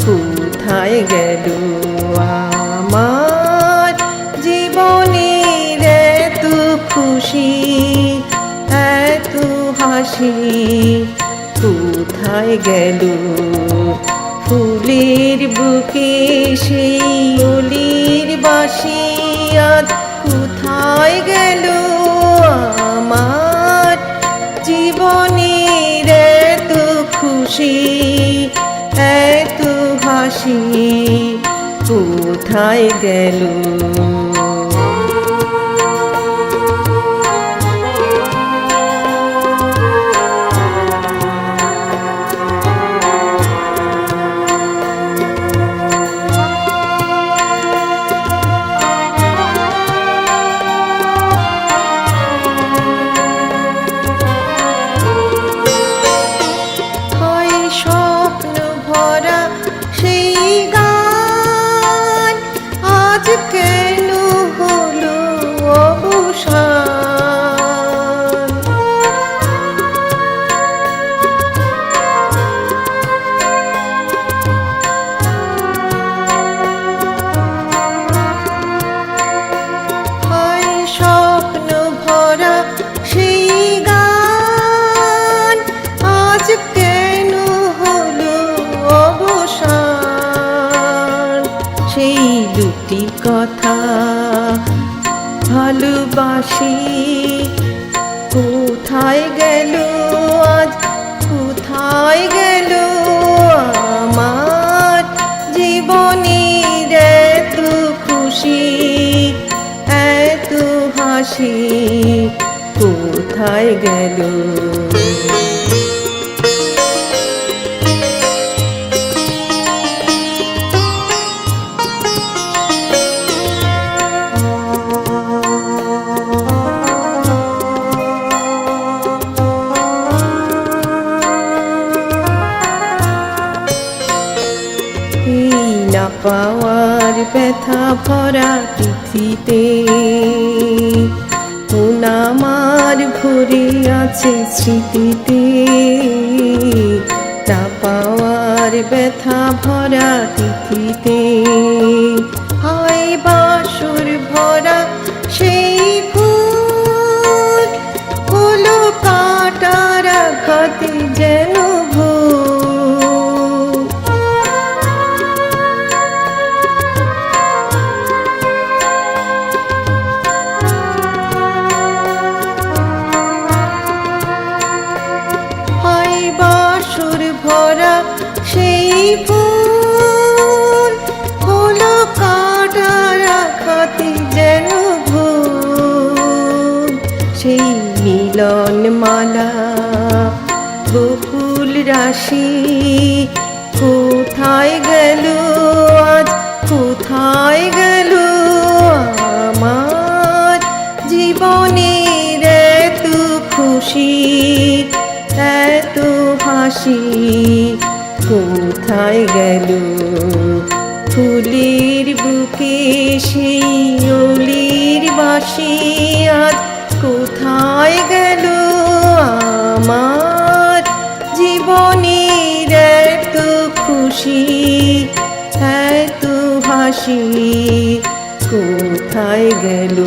কোথায় গেল আমার জীবনের এত খুশি এত হাসি কোথায় গেল ফুলের বুকে সেই অলির বাঁশি আজ কোথায় গেল আমার জীবনের এত খুশি এত হাসি কোথায় গেল কেন হলো অবসান হয় স্বপ্ন ভরা সেই গান আজ কেন হলো অবসান সেই দুটি কথা ভালোবাসি কোথায় গেল আজ কোথায় গেল আমার জীবনের এত খুশি এত হাসি কোথায় গেল না পাওয়ার ব্যথা ভরা তিথিতে মন আমার ভরে আছে স্মৃতিতে না পাওয়ার ব্যথা ভরা তিথিতে হয় বাসর ভরা সেই ফুল হলো কাটার আঘাতে যেন বাসর ভরা সেই ফুল হলো কাটার আঘাতে যেন ভুল সেই মিলন মালা বকুল রাশি কোথায় গেল আজ কোথায় গেল আমার জীবনের এত খুশি এত হাসি কোথায় গেল ফুলের বুকে সেই অলির বাঁশি আজ কোথায় গেল আমার জীবনের এত খুশি এত হাসি কোথায় গেল